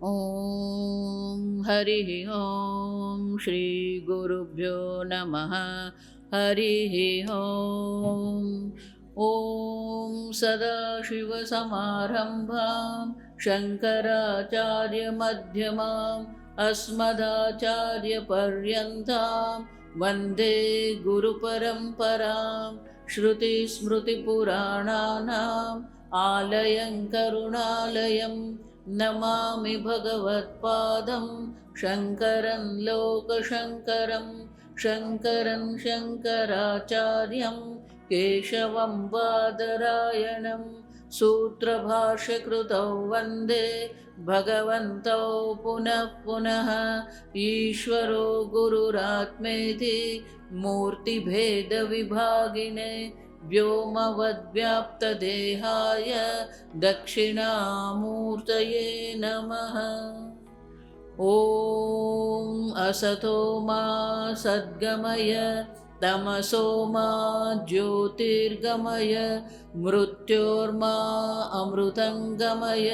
ॐ हरिः ॐ श्रीगुरुभ्यो नमः। हरिः ॐ। ॐ सदाशिवसमारम्भां शङ्कराचार्यमध्यमाम् अस्मदाचार्यपर्यन्तां वन्दे गुरुपरम्परां। श्रुतिस्मृतिपुराणानाम् आलयं करुणालयं नमामि भगवत्पादं शङ्करं लोकशङ्करं। शङ्करं शङ्कराचार्यं केशवं बादरायणं सूत्रभाष्यकृतौ वन्दे भगवन्तौ पुनः पुनः। ईश्वरो गुरुरात्मेति मूर्तिभेदविभागिने व्योमवद्व्याप्तदेहाय दक्षिणामूर्तये नमः। ॐ असतो मा सद्गमय तमसो मा ज्योतिर्गमय मृत्योर्मा अमृतङ्गमय।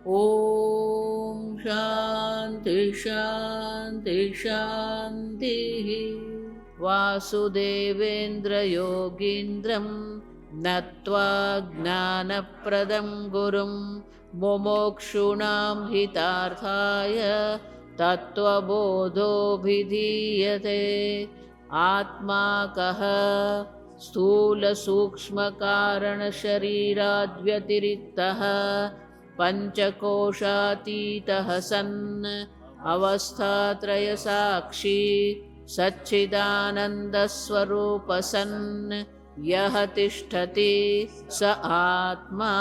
ॐ शान्ति शान्ति शान्तिः। वासुदेवेन्द्रयोगीन्द्रं नत्वा ज्ञानप्रदं गुरुं मुमुक्षूणां हितार्थाय तत्त्वबोधोऽभिधीयते। आत्मा कः स्थूलसूक्ष्मकारणशरीराद्व्यतिरिक्तः पञ्चकोशातीतः सन् अवस्थात्रयसाक्षी सच्चिदानन्दस्वरूपसन् यः तिष्ठति स आत्मा।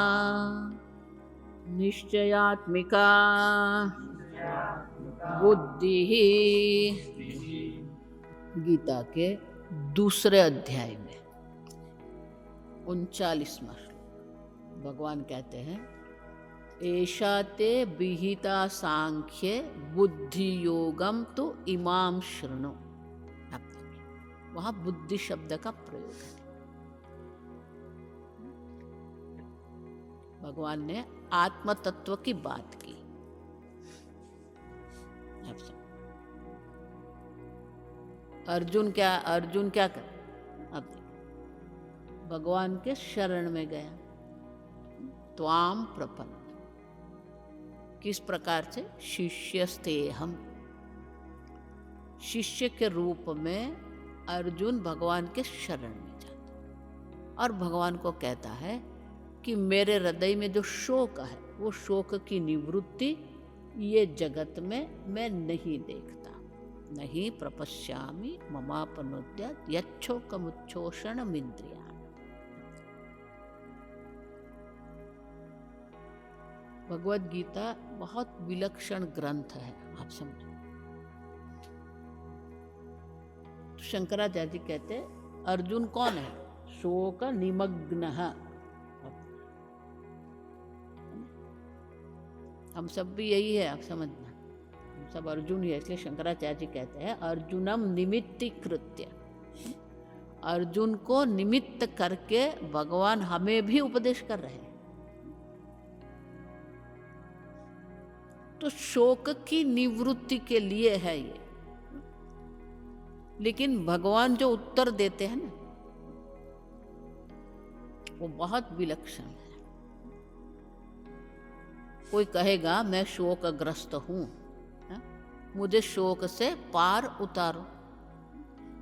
निश्चयात्मिका बुद्धिः। गीता के दूसरे अध्याय में 39वां श्लोक भगवान कहते हैं, एषा ते विहिता सांख्ये बुद्धि योगम तो इमाम शृणु। वहाँ बुद्धि शब्द का प्रयोग है। भगवान ने आत्म तत्व की बात की। अर्जुन क्या कर, अब भगवान के शरण में गया। त्वाम प्रपन्न, किस प्रकार से? शिष्यस्ते हम, शिष्य के रूप में अर्जुन भगवान के शरण में जाता और भगवान को कहता है कि मेरे हृदय में जो शोक है वो शोक की निवृत्ति ये जगत में मैं नहीं देखता। नहीं प्रपश्यामि ममापनोद्य यच्छोकमुच्छोषणमिन्द्रिया। भगवद गीता बहुत विलक्षण ग्रंथ है, आप समझो। तो शंकराचार्य जी कहते अर्जुन कौन है? शोक निमग्न। हम सब भी यही है, आप समझना, हम सब अर्जुन ही है। इसलिए शंकराचार्य जी कहते हैं अर्जुनम निमित्तीकृत्य। अर्जुन को निमित्त करके भगवान हमें भी उपदेश कर रहे हैं। तो शोक की निवृत्ति के लिए है ये। लेकिन भगवान जो उत्तर देते हैं ना, वो बहुत विलक्षण है। कोई कहेगा मैं शोकग्रस्त हूं, मुझे शोक से पार उतारो,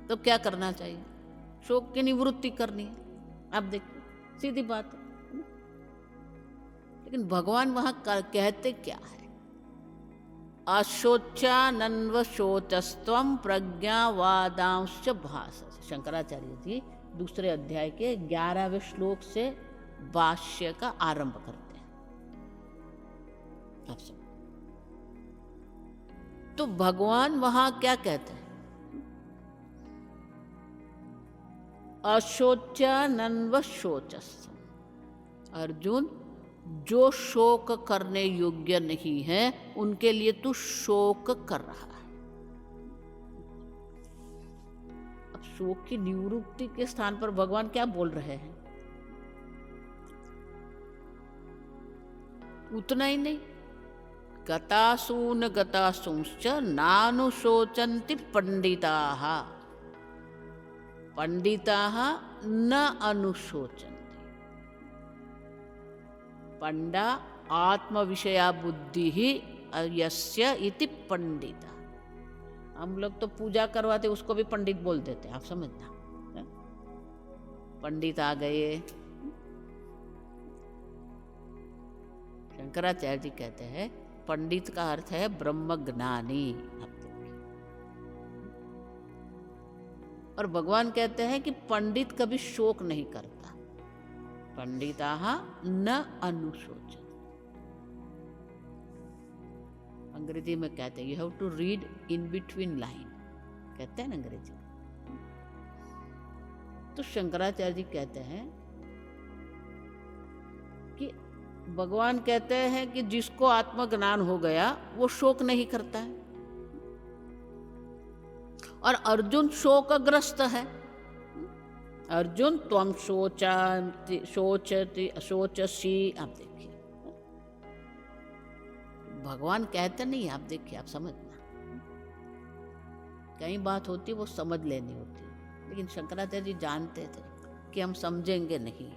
तो क्या करना चाहिए? शोक की निवृत्ति करनी है। आप देखिए, सीधी बात है। लेकिन भगवान वहां कहते क्या है? अशोचानन्वशोचस्त्वं प्रज्ञावादांश्च भाससे। शंकराचार्य जी दूसरे अध्याय के 11वें श्लोक से भाष्य का आरंभ करते हैं। आप सब तो भगवान वहां क्या कहते हैं? अशोचानन्वशोचस्त्वं। अर्जुन, जो शोक करने योग्य नहीं है उनके लिए तू शोक कर रहा है। अब शोक की निवृत्ति के स्थान पर भगवान क्या बोल रहे हैं? उतना ही नहीं, गतासून गतासूंश्च नानुशोचन्ति पंडिताः। पंडिताः न अनुशोचन्ति। पंडा आत्मविषया बुद्धि यस्य इति पंडिता। हम लोग तो पूजा करवाते उसको भी पंडित बोल देते, आप समझना। पंडित आ गए। शंकराचार्य जी कहते हैं पंडित का अर्थ है ब्रह्मज्ञानी। और भगवान कहते हैं कि पंडित कभी शोक नहीं करता। पंडिताः न अनुशोचन्ति। अंग्रेजी में कहते हैं you have to read in between line, कहते हैं ना अंग्रेजी। तो शंकराचार्य जी कहते हैं कि भगवान कहते हैं कि जिसको आत्मज्ञान हो गया वो शोक नहीं करता है। और अर्जुन शोकग्रस्त है। अर्जुन त्वम शोचसी। आप देखिए भगवान कहते नहीं, आप देखिए, आप समझना। कई बात होती वो समझ लेनी होती, लेकिन शंकराचार्य जी जानते थे कि हम समझेंगे नहीं,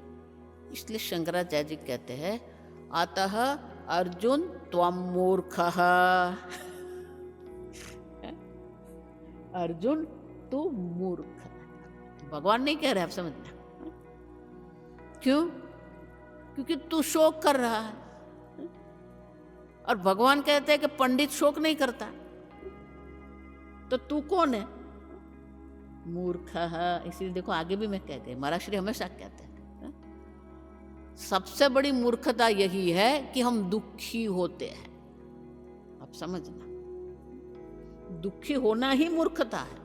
इसलिए शंकराचार्य जी कहते हैं अतः अर्जुन त्वम मूर्खः। अर्जुन तू मूर्ख है। भगवान नहीं कह रहे, आप समझना। क्यों? क्योंकि तू शोक कर रहा है। और भगवान कहते हैं कि पंडित शोक नहीं करता, तो तू कौन है? मूर्ख है। इसलिए देखो आगे भी मैं कह गई, महाराज हमेशा कहते हैं सबसे बड़ी मूर्खता यही है कि हम दुखी होते हैं। आप समझना, दुखी होना ही मूर्खता है।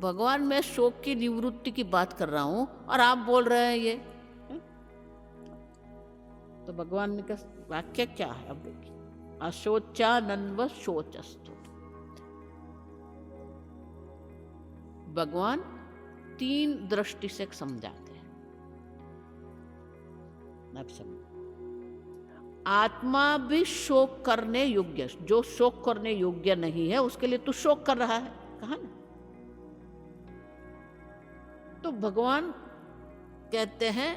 भगवान मैं शोक की निवृत्ति की बात कर रहा हूं और आप बोल रहे हैं ये। तो भगवान ने का वाक्य क्या है? अब देखिए, अशोचानन्व शोचस्तु। भगवान तीन दृष्टि से समझाते हैं। अब समझ, आत्मा भी शोक करने योग्य, जो शोक करने योग्य नहीं है उसके लिए तू शोक कर रहा है, कहा ना। तो भगवान कहते हैं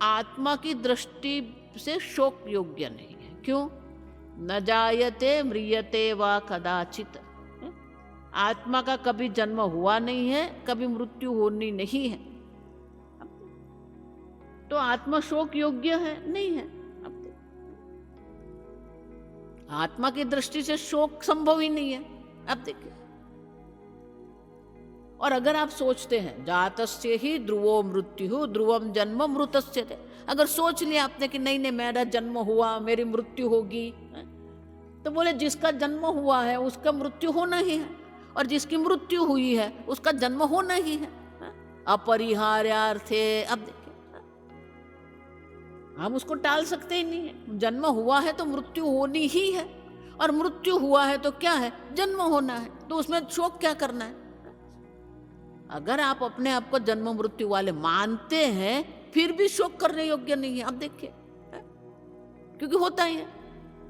आत्मा की दृष्टि से शोक योग्य नहीं है। क्यों? न जायते म्रियते वा कदाचित। आत्मा का कभी जन्म हुआ नहीं है, कभी मृत्यु होनी नहीं है। तो आत्मा शोक योग्य है नहीं है। आत्मा की दृष्टि से शोक संभव ही नहीं है। अब देखिए, और अगर आप सोचते हैं जातस्य ही ध्रुवो मृत्यु ध्रुवम जन्म मृतस्य थे, अगर सोच लिया आपने कि नहीं नहीं मेरा जन्म हुआ मेरी मृत्यु होगी, तो बोले जिसका जन्म हुआ है उसका मृत्यु होना ही है, और जिसकी मृत्यु हुई है उसका जन्म होना ही है। अपरिहार्यार्थे। अब देखिए, हम उसको टाल सकते ही नहीं है। जन्म हुआ है तो मृत्यु होनी ही है, और मृत्यु हुआ है तो क्या है? जन्म होना है। तो उसमें शोक क्या करना है? अगर आप अपने आप को जन्म मृत्यु वाले मानते हैं फिर भी शोक करने योग्य नहीं है। अब देखिए, क्योंकि होता ही है।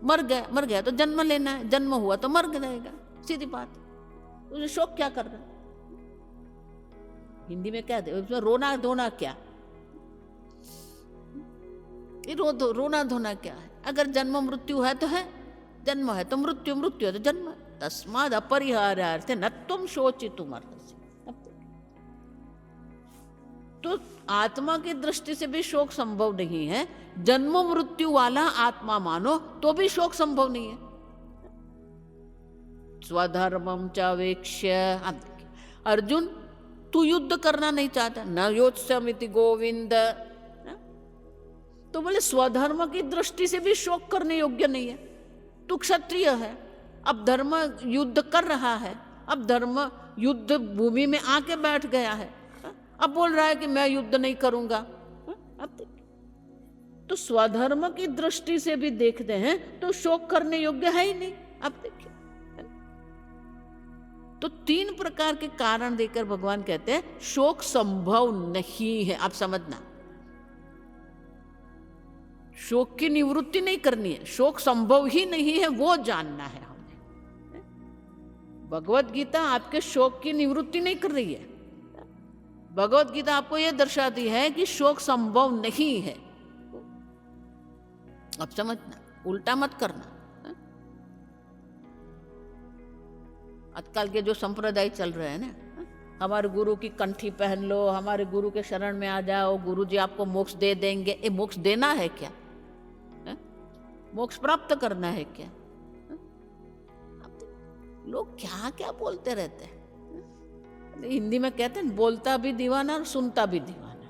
मर गया तो जन्म लेना है, जन्म हुआ तो मर जाएगा, सीधी बात। उसे शोक क्या कर रहा है? हिंदी में क्या दे, उसमें रोना धोना क्या? रोना धोना क्या है? अगर जन्म मृत्यु है तो है, जन्म है तो मृत्यु, मृत्यु है तो जन्म। तस्माद अपरिहार्यार्थे न तुम शोचितुम अर्हसि। तो आत्मा की दृष्टि से भी शोक संभव नहीं है। जन्म मृत्यु वाला आत्मा मानो तो भी शोक संभव नहीं है। स्वधर्मम चावेक्ष्य। अब देखिए, अर्जुन तू युद्ध करना नहीं चाहता, न योत्स्यमिति गोविंद। तो बोले स्वधर्म की दृष्टि से भी शोक करने योग्य नहीं है। तू क्षत्रिय है, अब धर्म युद्ध कर रहा है, अब धर्म युद्ध भूमि में आके बैठ गया है, अब बोल रहा है कि मैं युद्ध नहीं करूंगा। अब देखिए, तो स्वधर्म की दृष्टि से भी देखते हैं तो शोक करने योग्य है ही नहीं। अब देखिए, तो तीन प्रकार के कारण देकर भगवान कहते हैं शोक संभव नहीं है। आप समझना, शोक की निवृत्ति नहीं करनी है, शोक संभव ही नहीं है वो जानना है हमें। भगवत गीता आपके शोक की निवृत्ति नहीं कर रही है। भगवत गीता आपको यह दर्शाती है कि शोक संभव नहीं है। अब समझना, उल्टा मत करना। आजकल के जो संप्रदाय चल रहे हैं ना, हमारे गुरु की कंठी पहन लो, हमारे गुरु के शरण में आ जाओ, गुरु जी आपको मोक्ष दे देंगे। ये मोक्ष देना है क्या? मोक्ष प्राप्त करना है क्या? लोग क्या क्या बोलते रहते हैं। हिंदी में कहते हैं बोलता भी दीवाना और सुनता भी दीवाना।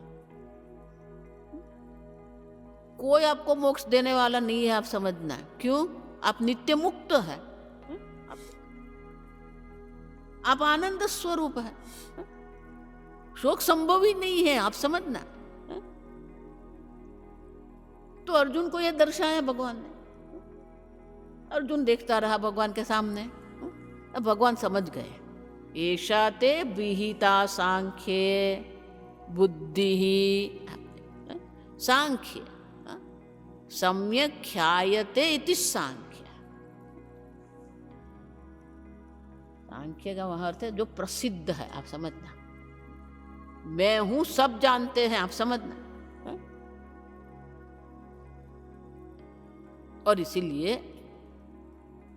कोई आपको मोक्ष देने वाला नहीं है, आप समझना। क्यों? आप नित्य मुक्त है, आप आनंद स्वरूप है, शोक संभव ही नहीं है, आप समझना। तो अर्जुन को यह दर्शाया भगवान ने। अर्जुन देखता रहा भगवान के सामने। अब भगवान समझ गए, एषा ते विहिता सांख्ये बुद्धि सांख्य सम्यक ख्यायते इति सांख्य। सांख्य का वह अर्थ है जो प्रसिद्ध है, आप समझना। मैं हूं सब जानते हैं, आप समझना। और इसीलिए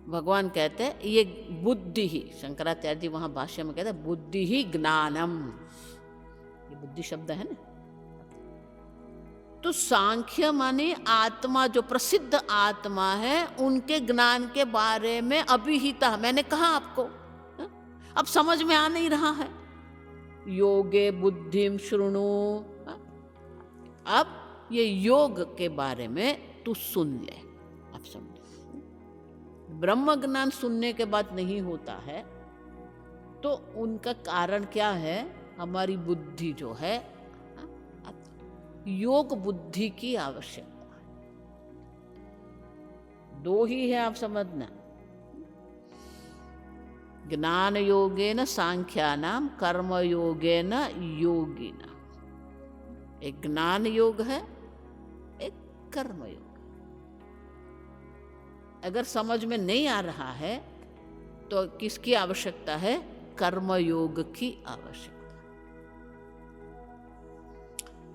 भगवान कहते हैं ये बुद्धि ही, शंकराचार्य जी वहां भाष्य में कहते हैं बुद्धि ही ज्ञानम। ये बुद्धि शब्द है ना। तो सांख्य माने आत्मा, जो प्रसिद्ध आत्मा है, उनके ज्ञान के बारे में अभिहिता। मैंने कहा आपको, अब समझ में आ नहीं रहा है। योगे बुद्धिम शृणु। अब ये योग के बारे में तू सुन ले। आप समझो, ब्रह्म ज्ञान सुनने के बाद नहीं होता है, तो उनका कारण क्या है? हमारी बुद्धि जो है, योग बुद्धि की आवश्यकता है। दो ही है, आप समझना। ज्ञान योगेन सांख्यानाम कर्म योगेन योगिना। एक ज्ञान योग है, एक कर्म योग। अगर समझ में नहीं आ रहा है तो किसकी आवश्यकता है? कर्म योग की आवश्यकता।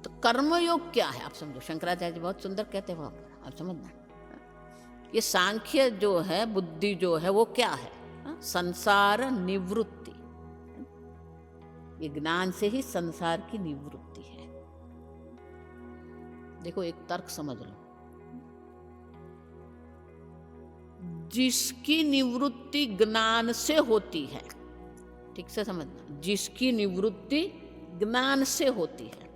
तो कर्म योग क्या है? आप समझो, शंकराचार्य जी बहुत सुंदर कहते हैं वहां पर, आप समझना। ये सांख्य जो है, बुद्धि जो है, वो क्या है? संसार निवृत्ति। ये ज्ञान से ही संसार की निवृत्ति है। देखो, एक तर्क समझ लो। जिसकी निवृत्ति ज्ञान से होती है, ठीक से समझना, जिसकी निवृत्ति ज्ञान से होती है,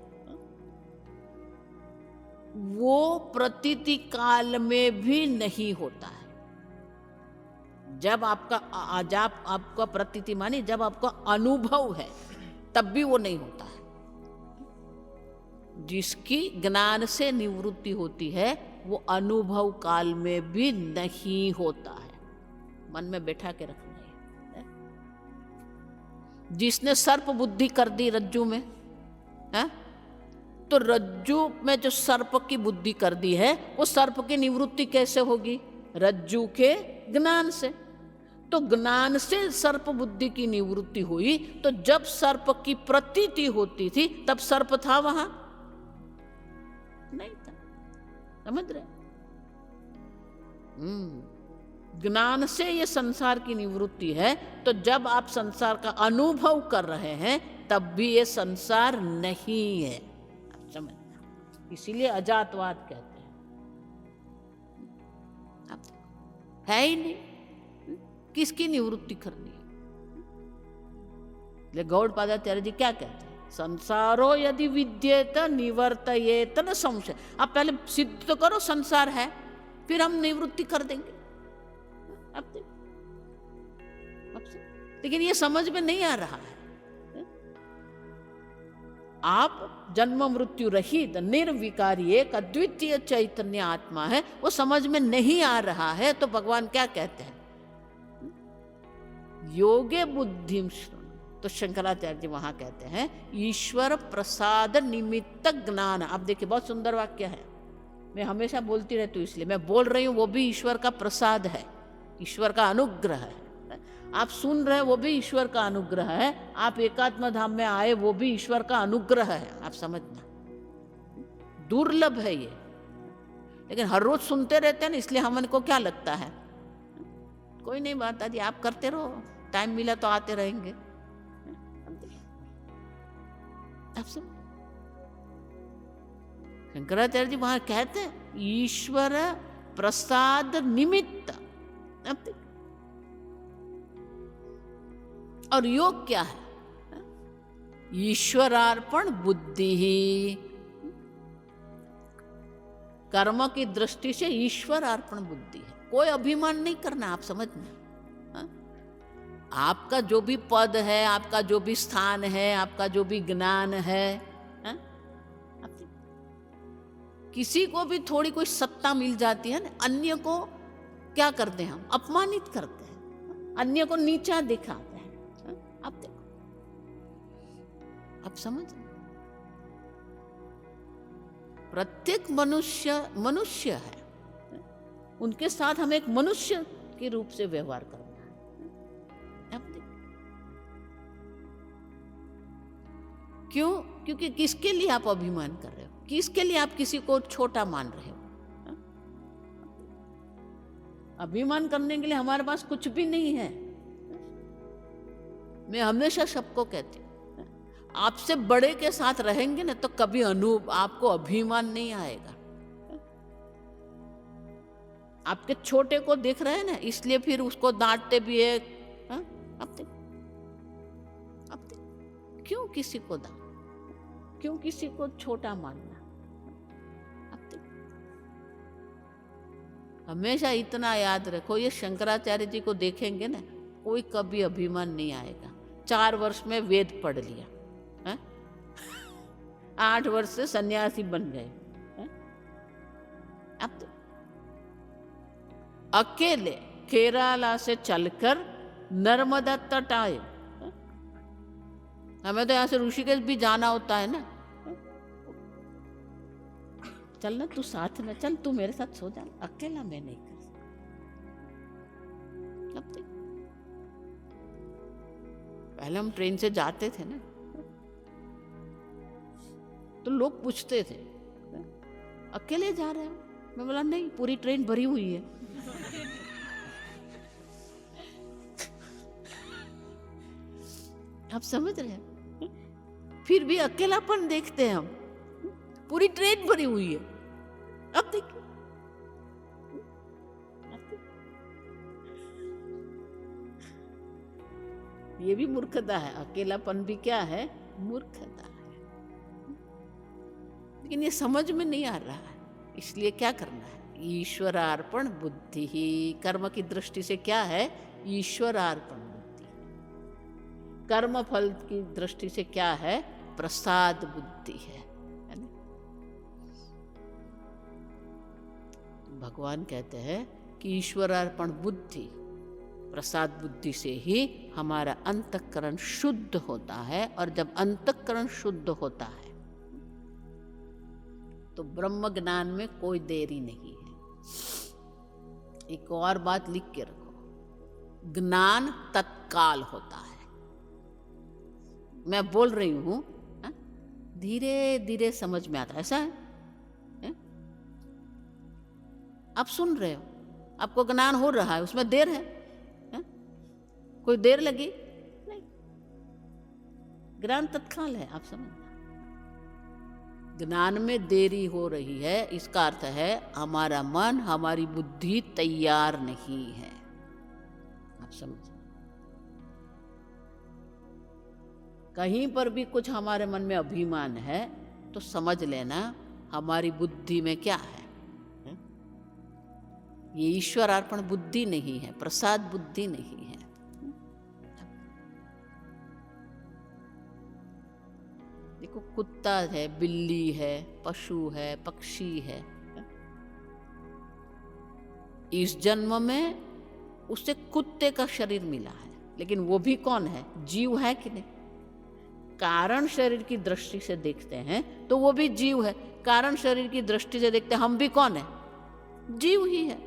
वो प्रतीति काल में भी नहीं होता है। जब आपका प्रतीति मानी जब आपका अनुभव है, तब भी वो नहीं होता है। जिसकी ज्ञान से निवृत्ति होती है, वो अनुभव काल में भी नहीं होता है। मन में बैठा के रखना है। जिसने सर्प बुद्धि कर दी रज्जू में, है? तो रज्जू में जो सर्प की बुद्धि कर दी है, वो सर्प की निवृत्ति कैसे होगी? रज्जू के ज्ञान से। तो ज्ञान से सर्प बुद्धि की निवृत्ति हुई, तो जब सर्प की प्रतीति होती थी, तब सर्प था वहां? नहीं था। समझ रहे? ज्ञान से ये संसार की निवृत्ति है। तो जब आप संसार का अनुभव कर रहे हैं, तब भी ये संसार नहीं है। आप समझना। इसीलिए अजातवाद कहते हैं। है ही नहीं। किसकी निवृत्ति करनी है? गौड़पादाचार्य जी क्या कहते हैं? संसारो यदि विद्येत निवर्तयेत न संशय। आप पहले सिद्ध तो करो संसार है, फिर हम निवृत्ति कर देंगे। अब लेकिन ये समझ में नहीं आ रहा है। आप जन्म मृत्यु रहित निर्विकारी एक अद्वितीय चैतन्य आत्मा है, वो समझ में नहीं आ रहा है। तो भगवान क्या कहते हैं? योगे बुद्धिम शृणु। तो शंकराचार्य जी वहां कहते हैं ईश्वर प्रसाद निमित्त ज्ञान। आप देखिए, बहुत सुंदर वाक्य है। मैं हमेशा बोलती रहती हूँ, इसलिए मैं बोल रही हूँ, वो भी ईश्वर का प्रसाद है, ईश्वर का अनुग्रह है। आप सुन रहे हैं, वो भी ईश्वर का अनुग्रह है। आप एकात्म धाम में आए, वो भी ईश्वर का अनुग्रह है। आप समझना, दुर्लभ है ये, लेकिन हर रोज सुनते रहते हैं ना, इसलिए हमको क्या लगता है, कोई नहीं बात आती, आप करते रहो, टाइम मिला तो आते रहेंगे। आप सब शंकराचार्य जी वहां कहते हैं, ईश्वर प्रसाद निमित्त। और योग क्या है? ईश्वरार्पण बुद्धि ही। कर्म की दृष्टि से ईश्वरार्पण बुद्धि है, कोई अभिमान नहीं करना। आप समझना, आपका जो भी पद है, आपका जो भी स्थान है, आपका जो भी ज्ञान है, किसी को भी थोड़ी कोई सत्ता मिल जाती है ना, अन्य को क्या करते हैं हम? अपमानित करते हैं, अन्य को नीचा दिखाते हैं। आप देखो, आप समझ, प्रत्येक मनुष्य मनुष्य है, उनके साथ हमें एक मनुष्य के रूप से व्यवहार करना है। आप देखो, क्यों? क्योंकि किसके लिए आप अभिमान कर रहे हो, किसके लिए आप किसी को छोटा मान रहे हो? अभिमान करने के लिए हमारे पास कुछ भी नहीं है। मैं हमेशा सबको कहती हूँ, आपसे बड़े के साथ रहेंगे ना तो कभी आपको अभिमान नहीं आएगा। आपके छोटे को देख रहे हैं ना, इसलिए फिर उसको डांटते भी है। अब क्यों किसी को क्यों किसी को छोटा मानना? हमेशा इतना याद रखो, ये शंकराचार्य जी को देखेंगे ना, कोई कभी अभिमान नहीं आएगा। 4 वर्ष में वेद पढ़ लिया, 8 वर्ष से सन्यासी बन गए। अब तो अकेले केरला से चलकर नर्मदा तट आए। हमें तो यहाँ से ऋषिकेश भी जाना होता है ना, चल ना तू साथ में चल, तू मेरे साथ सो जा, अकेला मैं नहीं कर सकता। पहले हम ट्रेन से जाते थे ना, तो लोग पूछते थे अकेले जा रहे हो? मैं बोला नहीं, पूरी ट्रेन भरी हुई है। आप समझ रहे हैं? फिर भी अकेलापन देखते हैं हम, पूरी ट्रेन भरी हुई है। अब देखिए, ये भी मूर्खता है, अकेलापन भी क्या है? मूर्खता है। लेकिन ये समझ में नहीं आ रहा है, इसलिए क्या करना है? ईश्वरार्पण बुद्धि ही। कर्म की दृष्टि से क्या है? ईश्वरार्पण बुद्धि। कर्म फल की दृष्टि से क्या है? प्रसाद बुद्धि है ना? भगवान कहते हैं कि ईश्वरार्पण बुद्धि, प्रसाद बुद्धि से ही हमारा अंतःकरण शुद्ध होता है। और जब अंतःकरण शुद्ध होता है तो ब्रह्म ज्ञान में कोई देरी नहीं है। एक और बात लिख के रखो, ज्ञान तत्काल होता है। मैं बोल रही हूं, धीरे धीरे समझ में आता है, ऐसा है? आप सुन रहे हो, आपको ज्ञान हो रहा है, उसमें देर है? कोई देर लगी नहीं, ज्ञान तत्काल है। आप समझना, ज्ञान में देरी हो रही है, इसका अर्थ है हमारा मन, हमारी बुद्धि तैयार नहीं है। आप समझ, कहीं पर भी कुछ हमारे मन में अभिमान है तो समझ लेना हमारी बुद्धि में क्या है? ये ईश्वरार्पण बुद्धि नहीं है, प्रसाद बुद्धि नहीं है। देखो, कुत्ता है, बिल्ली है, पशु है, पक्षी है, इस जन्म में उसे कुत्ते का शरीर मिला है, लेकिन वो भी कौन है? जीव है कि नहीं? कारण शरीर की दृष्टि से देखते हैं तो वो भी जीव है, कारण शरीर की दृष्टि से देखते हैं हम भी कौन है, जीव ही है।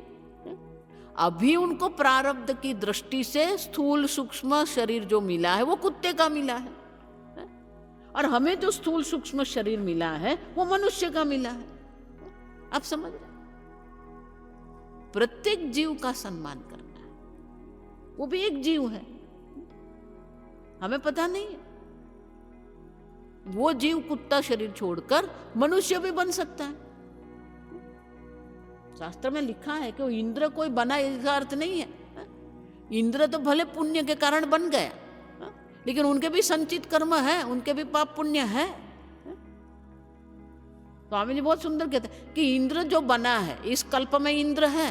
अभी उनको प्रारब्ध की दृष्टि से स्थूल सूक्ष्म शरीर जो मिला है वो कुत्ते का मिला है, और हमें जो स्थूल सूक्ष्म शरीर मिला है वो मनुष्य का मिला है। आप समझ रहे? प्रत्येक जीव का सम्मान करना है, वो भी एक जीव है, हमें पता नहीं है। वो जीव कुत्ता शरीर छोड़कर मनुष्य भी बन सकता है। शास्त्र में लिखा है कि वो इंद्र कोई बना, इसका अर्थ नहीं है। इंद्र तो भले पुण्य के कारण बन गया, लेकिन उनके भी संचित कर्म है, उनके भी पाप पुण्य है। स्वामी जी बहुत सुंदर कहते हैं कि इंद्र जो बना है इस कल्प में इंद्र है,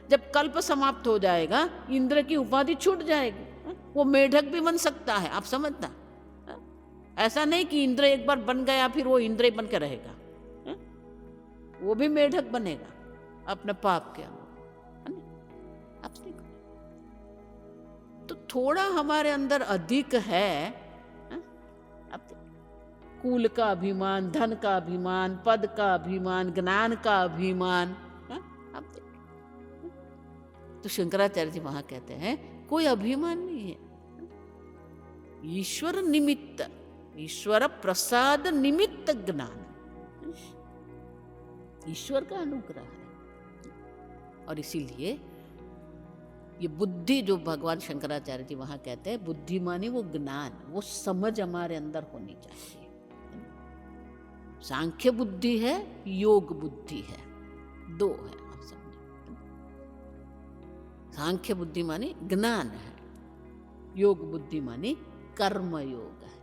जब कल्प समाप्त हो जाएगा इंद्र की उपाधि छूट जाएगी, वो मेढक भी बन सकता है। आप समझना, ऐसा नहीं कि इंद्र एक बार बन गया फिर वो इंद्र ही बन के रहेगा, वो भी मेढक बनेगा अपने पाप के अनुसार। तो थोड़ा हमारे अंदर अधिक है, कुल का अभिमान, धन का अभिमान, पद का अभिमान, ज्ञान का अभिमान। तो शंकराचार्य जी वहां कहते हैं कोई अभिमान नहीं है, ईश्वर निमित्त, ईश्वर प्रसाद निमित्त ज्ञान, ईश्वर का अनुग्रह है। और इसीलिए ये बुद्धि जो भगवान शंकराचार्य जी वहां कहते हैं, बुद्धि माने वो ज्ञान, वो समझ हमारे अंदर होनी चाहिए। सांख्य बुद्धि है, योग बुद्धि है, दो है। आप समझे? सांख्य बुद्धि माने ज्ञान है, योग बुद्धि माने कर्म योग है।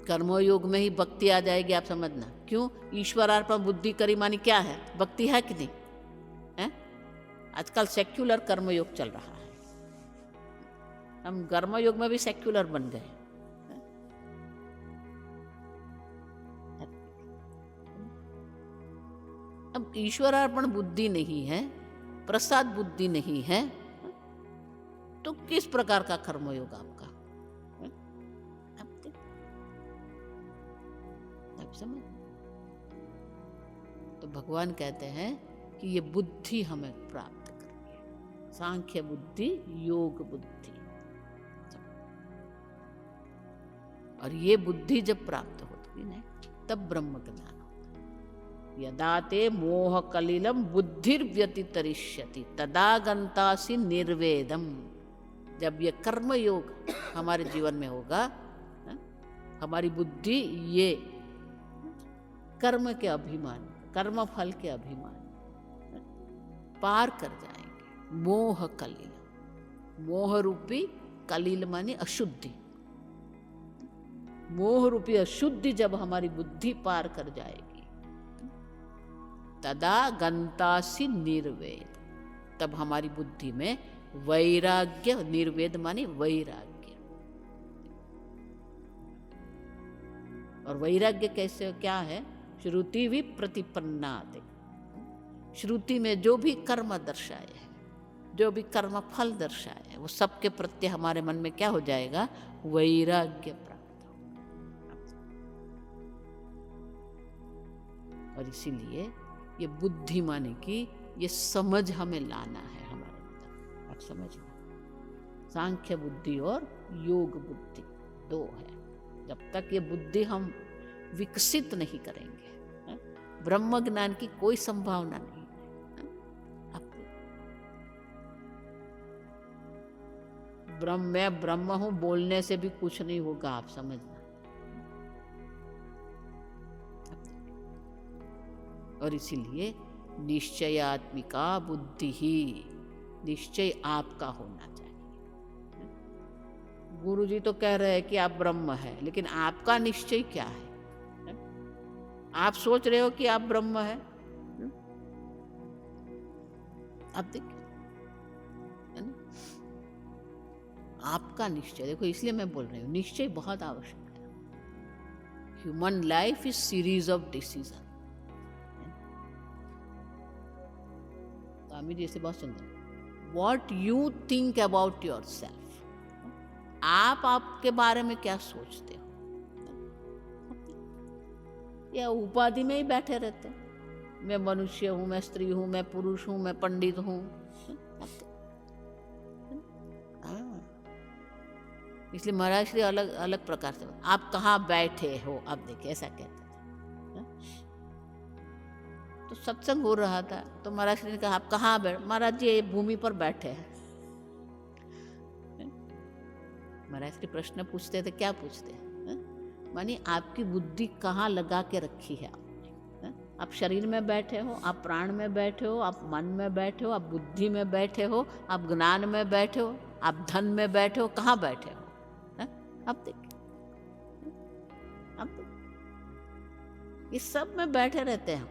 कर्मयोग में ही भक्ति आ जाएगी। आप समझना क्यों? ईश्वरार्पण बुद्धि करी मानी क्या है? भक्ति है कि नहीं है? आजकल सेक्युलर कर्मयोग चल रहा है, हम कर्मयोग में भी सेक्युलर बन गए। अब ईश्वरार्पण बुद्धि नहीं है, प्रसाद बुद्धि नहीं है, तो किस प्रकार का कर्मयोग आपका? समझ? तो भगवान कहते हैं कि ये बुद्धि हमें प्राप्त करनी है, सांख्य बुद्धि, योग बुद्धि। और ये बुद्धि जब प्राप्त होती है तब ब्रह्म ज्ञान होता। यदा ते मोह कलिलम बुद्धिर्व्यतितरिष्यति तदा गंतासि निर्वेदम। जब ये कर्म योग हमारे जीवन में होगा, हमारी बुद्धि ये कर्म के अभिमान, कर्म फल के अभिमान पार कर जाएंगे। मोह कलिल, मोह रूपी कलिल माने अशुद्धि, मोह रूपी अशुद्धि जब हमारी बुद्धि पार कर जाएगी, तदा गंतासि निर्वेद, तब हमारी बुद्धि में वैराग्य, निर्वेद माने वैराग्य। और वैराग्य कैसे, क्या है? श्रुति भी प्रतिपन्नात्, श्रुति में जो भी कर्म दर्शाए है, जो भी कर्म फल दर्शाए है, वो सबके प्रति हमारे मन में क्या हो जाएगा? वैराग्य प्राप्त हो। और इसीलिए ये बुद्धि माने कि ये समझ हमें लाना है हमारे अंदर। आप समझना, सांख्य बुद्धि और योग बुद्धि दो है। जब तक ये बुद्धि हम विकसित नहीं करेंगे, ब्रह्म ज्ञान की कोई संभावना नहीं है। मैं ब्रह्म हूं बोलने से भी कुछ नहीं होगा। आप समझना। और इसीलिए निश्चयात्मिका बुद्धि ही, निश्चय आपका होना चाहिए। गुरु जी तो कह रहे हैं कि आप ब्रह्म है, लेकिन आपका निश्चय क्या है? आप सोच रहे हो कि आप ब्रह्म है? आप देखिए, आपका निश्चय देखो। इसलिए मैं बोल रही हूँ निश्चय बहुत आवश्यक है। Human life is series of decision. Swami ji से बहुत सुंदर, what you think about yourself, आप आपके बारे में क्या सोचते हो? या उपाधि में ही बैठे रहते हैं, मैं मनुष्य हूं, मैं स्त्री हूं, मैं पुरुष हूं, मैं पंडित हूं। हाँ, इसलिए महाराज श्री अलग अलग प्रकार से, आप कहाँ बैठे हो, आप देखिए ऐसा कहते थे। हाँ? तो सत्संग हो रहा था तो महाराज श्री ने कहा आप कहाँ बैठ, महाराज जी ये भूमि पर बैठे हैं। महाराज श्री प्रश्न पूछते थे, क्या पूछते हैं? मानी आपकी बुद्धि कहाँ लगा के रखी है आपने? आप शरीर में बैठे हो, आप प्राण में बैठे हो, आप मन में बैठे हो, आप बुद्धि में बैठे हो, आप ज्ञान में बैठे हो, आप धन में बैठे हो, कहाँ बैठे हो? आप देखिए, आप देखिए, इस सब में बैठे रहते हैं हम।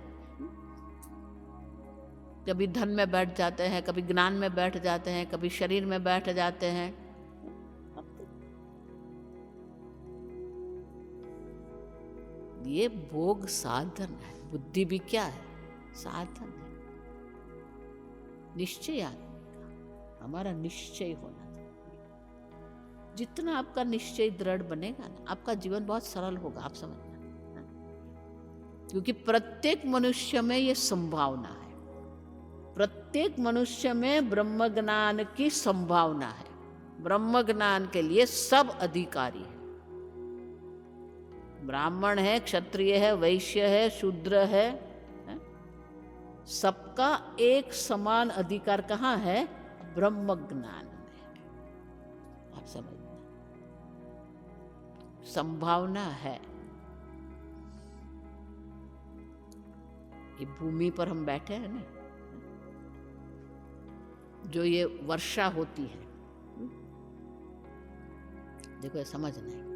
कभी धन में बैठ जाते हैं, कभी ज्ञान में बैठ जाते हैं, कभी शरीर में बैठ जाते हैं। ये भोग साधन है, बुद्धि भी क्या है? साधन है। निश्चय आदमी का, हमारा निश्चय होना चाहिए। जितना आपका निश्चय दृढ़ बनेगा ना, आपका जीवन बहुत सरल होगा, आप समझना। क्योंकि प्रत्येक मनुष्य में ये संभावना है, प्रत्येक मनुष्य में ब्रह्म ज्ञान की संभावना है। ब्रह्म ज्ञान के लिए सब अधिकारी है। ब्राह्मण है, क्षत्रिय है, वैश्य है, शूद्र है, सबका एक समान अधिकार कहाँ है? ब्रह्म ज्ञान में। आप समझना, संभावना है। ये भूमि पर हम बैठे हैं ना, जो ये वर्षा होती है, देखो ये समझना है,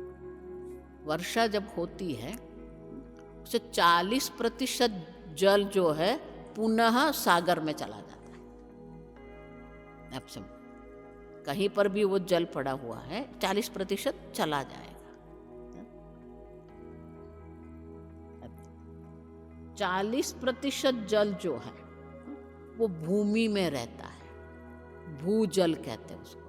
वर्षा जब होती है उसे 40% जल जो है पुनः सागर में चला जाता है। आप समझ, कहीं पर भी वो जल पड़ा हुआ है 40% चला जाएगा। 40% जल जो है वो भूमि में रहता है, भूजल कहते हैं उसको।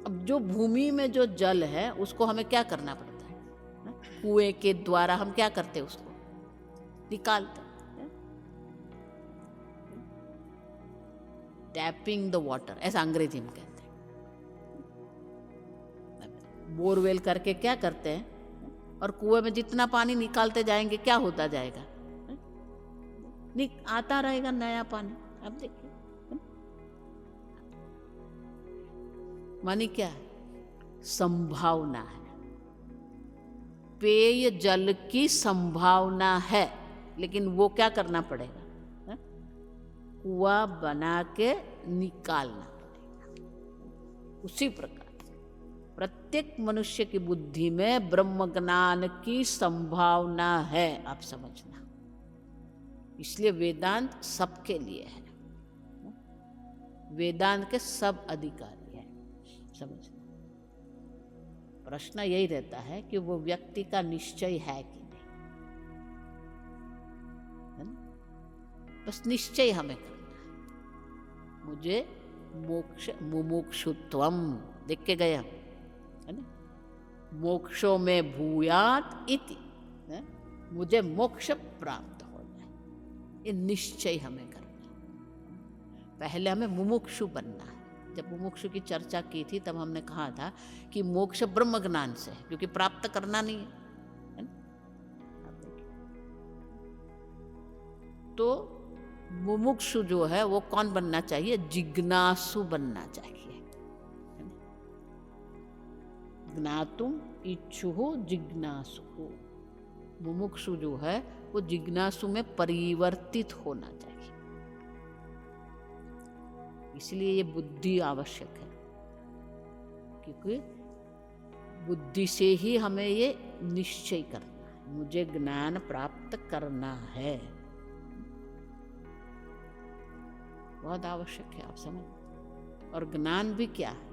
अब जो भूमि में जो जल है उसको हमें क्या करना पड़ता है? कुएं के द्वारा हम क्या करते हैं? उसको निकालते हैं, टैपिंग द वाटर, ऐसा अंग्रेजी में कहते हैं। बोरवेल करके क्या करते हैं, और कुएं में जितना पानी निकालते जाएंगे क्या होता जाएगा? आता रहेगा नया पानी। अब देखिए, मानी क्या है? संभावना है, पेय जल की संभावना है, लेकिन वो क्या करना पड़ेगा? कुआं बना के निकालना पड़ेगा। उसी प्रकार प्रत्येक मनुष्य की बुद्धि में ब्रह्म ज्ञान की संभावना है, आप समझना। इसलिए वेदांत सबके लिए है, वेदांत के सब अधिकारी है, समझना। प्रश्न यही रहता है कि वो व्यक्ति का निश्चय है कि नहीं, है ना? बस निश्चय हमें करना है, मुझे मोक्ष मुमुक्षुत्वम देख के गए हम, है ना? मोक्षो में भूयात इति, मुझे मोक्ष प्राप्त हो जाए, ये निश्चय हमें करना है। पहले हमें मुमुक्षु बनना है। जब मुमुक्षु की चर्चा की थी तब हमने कहा था कि मोक्ष ब्रह्म ज्ञान से है, क्योंकि प्राप्त करना नहीं है, तो मुमुक्षु जो है वो कौन बनना चाहिए? जिज्ञासु बनना चाहिए। ज्ञातुम इच्छुः जिज्ञासु, मुमुक्षु जो है वो जिज्ञासु में परिवर्तित होना चाहिए। इसलिए ये बुद्धि आवश्यक है, क्योंकि बुद्धि से ही हमें ये निश्चय करना है, मुझे ज्ञान प्राप्त करना है, बहुत आवश्यक है, आप समझ। और ज्ञान भी क्या है?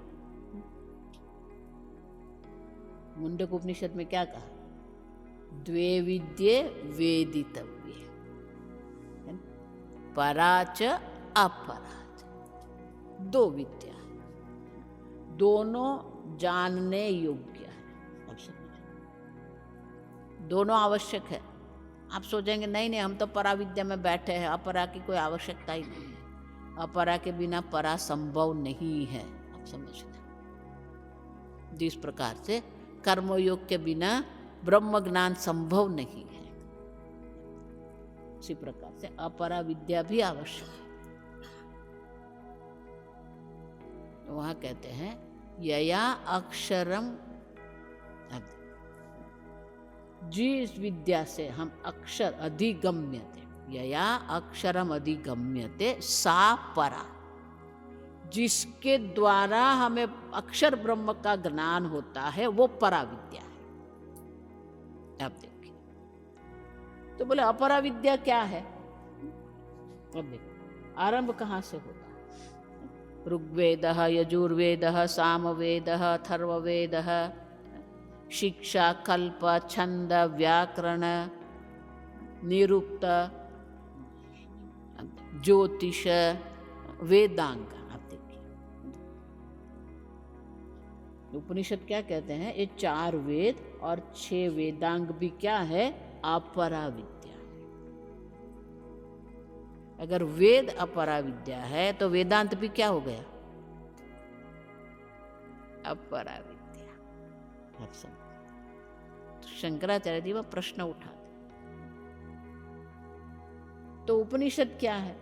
मुंडक उपनिषद में क्या कहा? द्वे विद्ये वेदितव्ये, पराच अपराच, दो विद्या, दोनों जानने योग्य है। अब समझो, दोनों आवश्यक है। आप सोचेंगे नहीं नहीं हम तो पराविद्या में बैठे हैं, अपरा की कोई आवश्यकता ही नहीं है, अपरा के बिना परा संभव नहीं है। आप समझते, जिस प्रकार से कर्मयोग के बिना ब्रह्म ज्ञान संभव नहीं है, उसी प्रकार से अपरा विद्या भी आवश्यक है। वहां कहते हैं यया अक्षरम, जिस विद्या से हम अक्षर अधिगम्यते, यया अक्षरम अधिगम्यते सा परा, जिसके द्वारा हमें अक्षर ब्रह्म का ज्ञान होता है वो परा विद्या है। आप देखिए, तो बोले अपरा विद्या क्या है? अब देखो आरंभ कहाँ से होता है? ऋग्वेदः, यजुर्वेदः, सामवेदः, अथर्ववेदः, शिक्षा, कल्प, छंद, व्याकरण, निरुक्त, ज्योतिष, वेदांग। आप देखिए उपनिषद क्या कहते हैं? ये 4 वेद और 6 वेदांग भी क्या है? अपरा विद्या। अगर वेद अपरा विद्या है तो वेदांत भी क्या हो गया? अपरा विद्या। आप समझ, तो शंकराचार्य जी वह प्रश्न उठाते, तो उपनिषद क्या है?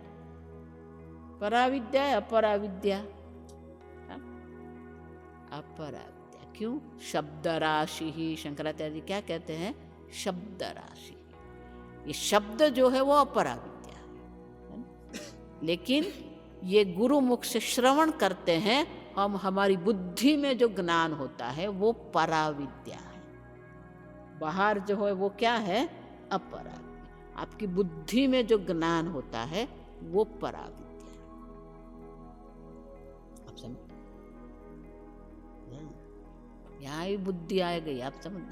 पराविद्या है, अपरा विद्या? अपरा विद्या। क्यों? शब्द राशि ही, शंकराचार्य जी क्या कहते हैं? शब्द राशि। ये शब्द जो है वो अपरा विद्या है, लेकिन ये गुरु मुख से श्रवण करते हैं हम, हमारी बुद्धि में जो ज्ञान होता है वो पराविद्या है। बाहर जो है वो क्या है? अपरा। आपकी बुद्धि में जो ज्ञान होता है वो पराविद्या है। आप समझ, यहाँ ही बुद्धि आ गई। आप समझ,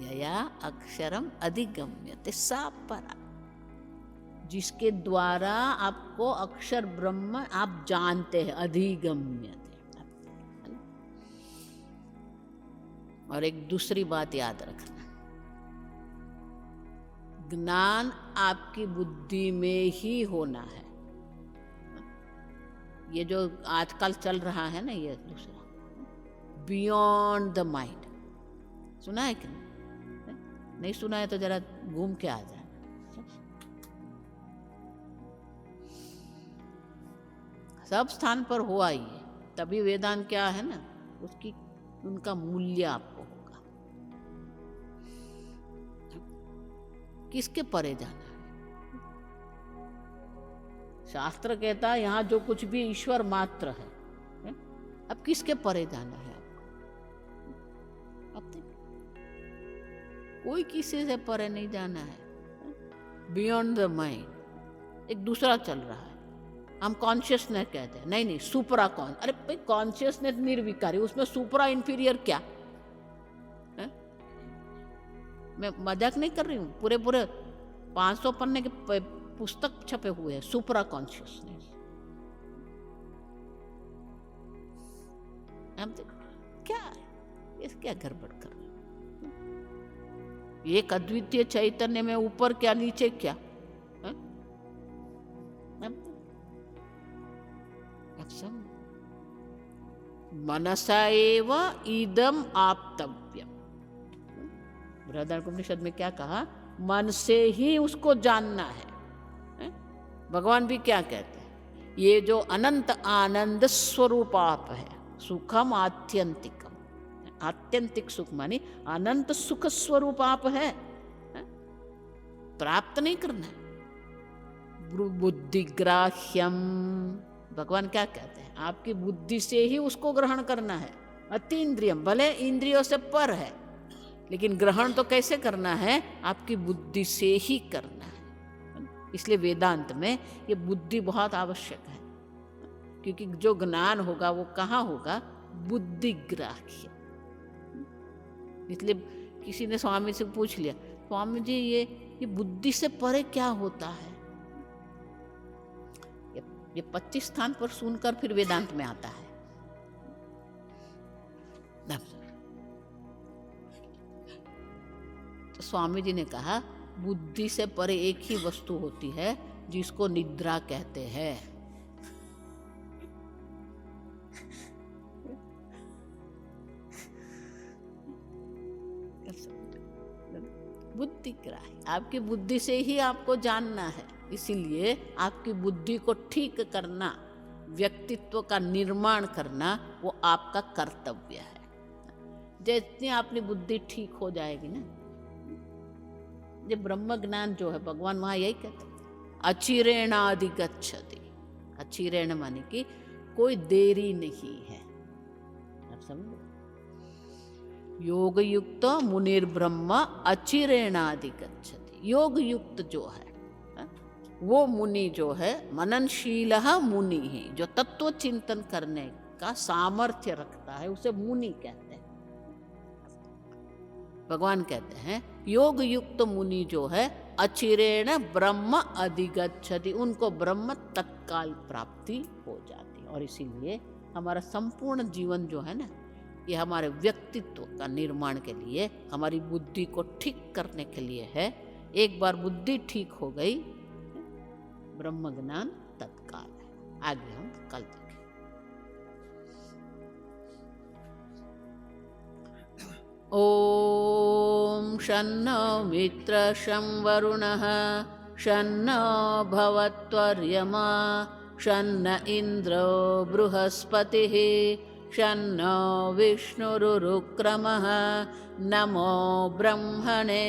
यया अक्षरम अधिगम्यते सा परा, जिसके द्वारा आपको अक्षर ब्रह्म आप जानते हैं, अधिगम्यते। और एक दूसरी बात याद रखना, ज्ञान आपकी बुद्धि में ही होना है। ये जो आजकल चल रहा है ना, ये दूसरा बियॉन्ड द माइंड, सुना है कि नहीं सुना है तो जरा घूम के आ जाए। सब स्थान पर हुआ ही है, तभी वेदांत क्या है ना, उसकी उनका मूल्य आपको होगा। किसके परे जाना है? शास्त्र कहता है यहाँ जो कुछ भी ईश्वर मात्र है। अब किसके परे जाना है आपको? अब कोई किसी से परे नहीं जाना है। बियॉन्ड द माइंड एक दूसरा चल रहा है, हम कॉन्शियसनेस कहते हैं। नहीं नहीं, सुपरा कॉन, अरे भाई कॉन्शियसनेस निर्विकारी, उसमें सुपरा इंफीरियर क्या है? मैं मजाक नहीं कर रही हूँ। पूरे 500 पन्ने के पुस्तक छपे हुए हैं सुपरा कॉन्शियसनेस। हम क्या है, इस क्या गड़बड़ कर रहे? एक अद्वितीय चैतन्य में ऊपर क्या नीचे क्या है? मनसा एव इदम आप्तव्यम। बृहदारण्यकोपनिषद में क्या कहा? मन से ही उसको जानना है। भगवान भी क्या कहते हैं? ये जो अनंत आनंद स्वरूप आप है, सुखम आत्यंतिकम, आत्यंतिक सुख मानी अनंत सुख स्वरूप आप है, प्राप्त नहीं करना है। बुद्धिग्राह्यम, भगवान क्या कहते हैं? आपकी बुद्धि से ही उसको ग्रहण करना है। अतीन्द्रियम, भले इंद्रियों से पर है, लेकिन ग्रहण तो कैसे करना है? आपकी बुद्धि से ही करना है। इसलिए वेदांत में ये बुद्धि बहुत आवश्यक है, क्योंकि जो ज्ञान होगा वो कहाँ होगा? बुद्धिग्राह्य। इसलिए किसी ने स्वामी से पूछ लिया, स्वामी जी ये बुद्धि से परे क्या होता है? ये 25 स्थान पर सुनकर फिर वेदांत में आता है। तो स्वामी जी ने कहा बुद्धि से परे एक ही वस्तु होती है जिसको निद्रा कहते हैं। बुद्धि ग्राही, आपकी बुद्धि से ही आपको जानना है, इसीलिए आपकी बुद्धि को ठीक करना, व्यक्तित्व का निर्माण करना वो आपका कर्तव्य है। जितनी अपनी बुद्धि ठीक हो जाएगी ना, ये ब्रह्म ज्ञान जो है, भगवान वहां यही कहते अचिरेणाधिगच्छति। अचिरेण माने कि कोई देरी नहीं है। आप समझो, योग युक्त मुनिर ब्रह्म अचिरेणाधिगच्छति। योग युक्त जो है वो मुनि जो है, मननशील मुनि है, जो तत्व चिंतन करने का सामर्थ्य रखता है, उसे मुनि कहते हैं। भगवान कहते हैं योग युक्त मुनि जो है अचिरेण ब्रह्म अधिगच्छति, उनको ब्रह्म तत्काल प्राप्ति हो जाती है। और इसीलिए हमारा संपूर्ण जीवन जो है ना, ये हमारे व्यक्तित्व का निर्माण के लिए, हमारी बुद्धि को ठीक करने के लिए है। एक बार बुद्धि ठीक हो गई, ब्रह्म ज्ञान तत्काल है। आगे हम कल देखें। ओम शन्नो मित्र शं वरुणः शन्नो भवत्वर्यमा शन्न इन्द्रो बृहस्पतिः शन्नो विष्णुरुक्रमः नमो ब्रह्मणे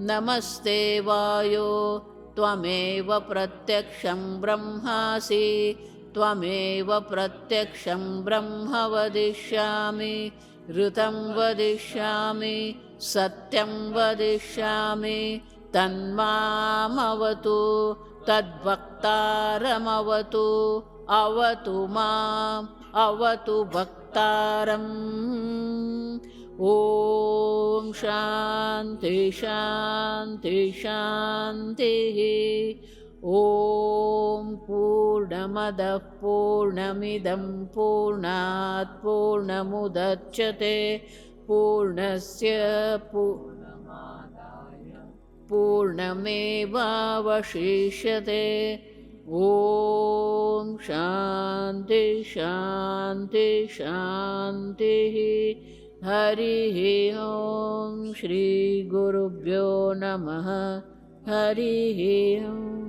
नमस्ते वायो त्वमेव प्रत्यक्षं ब्रह्मासि त्वमेव प्रत्यक्षं ब्रह्म वदिष्यामि ऋतं वदिष्यामि सत्यं वदिष्यामि तन्मामवतु तद्वक्तारमवतु अवतु माम् अवतु भक्तारम्। ओम शांति शांति शांतिः। ओम पूर्णमदः पूर्णमिदं पूर्णात् पूर्णमुदच्यते पूर्णस्य पूर्णमेवावशिष्यते। ओम शांति शांति शांतिः। हरिः ओम श्री गुरुभ्यो नमः। हरिः ओम।